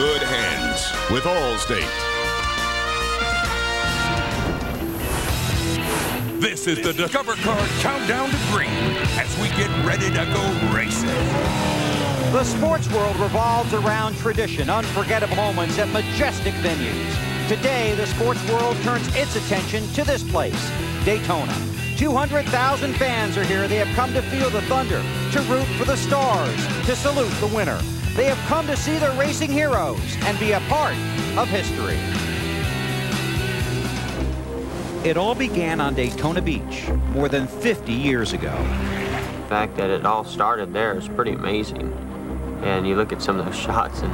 good hands with Allstate. This is the Discover Card Countdown to Green as we get ready to go racing. The sports world revolves around tradition, unforgettable moments at majestic venues. Today, the sports world turns its attention to this place, Daytona. 200,000 fans are here. They have come to feel the thunder, to root for the stars, to salute the winner. They have come to see their racing heroes and be a part of history. It all began on Daytona Beach more than 50 years ago. The fact that it all started there is pretty amazing. And you look at some of those shots and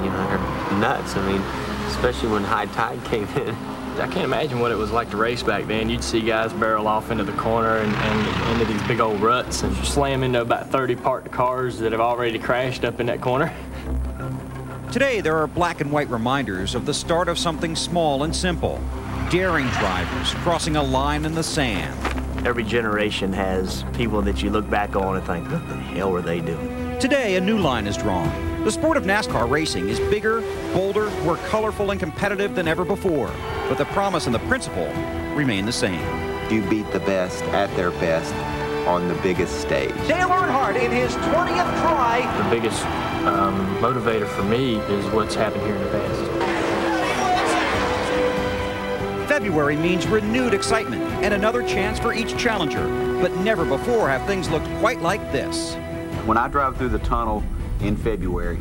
you know, they're nuts. I mean, especially when high tide came in. I can't imagine what it was like to race back then. You'd see guys barrel off into the corner and into these big old ruts and slam into about 30 parked cars that have already crashed up in that corner. Today, there are black and white reminders of the start of something small and simple. Daring drivers crossing a line in the sand. Every generation has people that you look back on and think, what the hell were they doing? Today, a new line is drawn. The sport of NASCAR racing is bigger, bolder, more colorful and competitive than ever before. But the promise and the principle remain the same. You beat the best at their best on the biggest stage. Dale Earnhardt in his 20th try. The biggest motivator for me is what's happened here in the past. February means renewed excitement and another chance for each challenger. But never before have things looked quite like this. When I drive through the tunnel in February,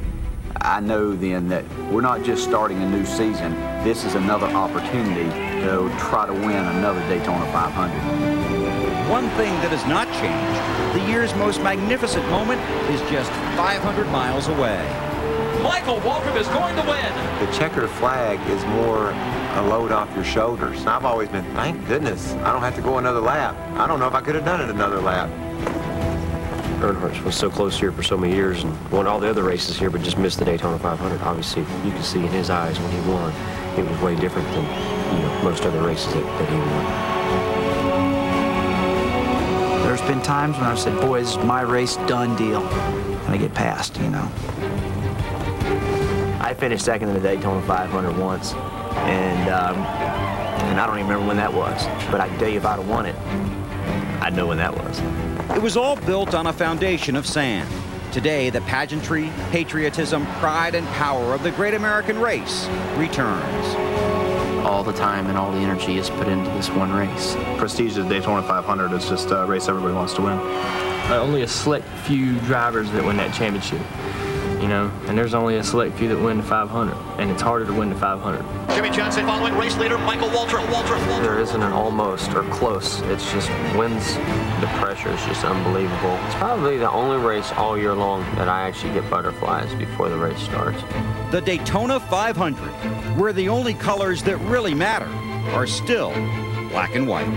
I know then that we're not just starting a new season. This is another opportunity to try to win another Daytona 500. One thing that has not changed, the year's most magnificent moment is just 500 miles away. Michael Waltrip is going to win. The checkered flag is more a load off your shoulders. I've always been, thank goodness, I don't have to go another lap. I don't know if I could have done it another lap. Earnhardt was so close here for so many years and won all the other races here, but just missed the Daytona 500. Obviously, you could see in his eyes when he won, it was way different than most other races that he won. There's been times when I've said, boys, my race, done deal. And I get past, you know. I finished second in the Daytona 500 once, and I don't even remember when that was. But I can tell you if I'd have won it, I'd know when that was. It was all built on a foundation of sand. Today, the pageantry, patriotism, pride, and power of the great American race returns. All the time and all the energy is put into this one race. Prestige of the Daytona 500 is just a race everybody wants to win. Only a select few drivers that win that championship, you know, and there's only a select few that win the 500, and it's harder to win the 500. Jimmy Johnson following race leader Michael Waltrip. There isn't an almost or close. It's just wins. The pressure is just unbelievable. It's probably the only race all year long that I actually get butterflies before the race starts. The Daytona 500, where the only colors that really matter are still black and white.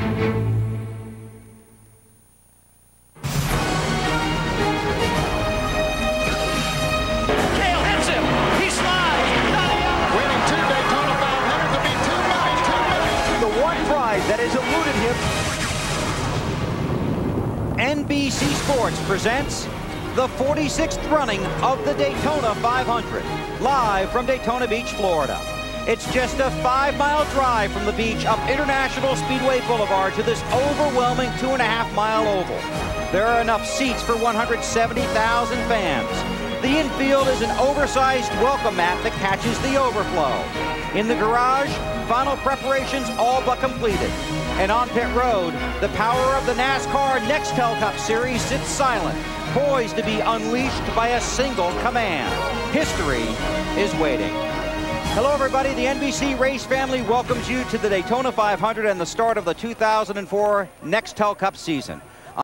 That has eluded him. NBC Sports presents the 46th running of the Daytona 500, live from Daytona Beach, Florida. It's just a 5-mile drive from the beach up International Speedway Boulevard to this overwhelming 2.5-mile oval. There are enough seats for 170,000 fans. The infield is an oversized welcome mat that catches the overflow. In the garage, final preparations all but completed. And on pit road, the power of the NASCAR Nextel Cup Series sits silent, poised to be unleashed by a single command. History is waiting. Hello, everybody. The NBC Race family welcomes you to the Daytona 500 and the start of the 2004 Nextel Cup season.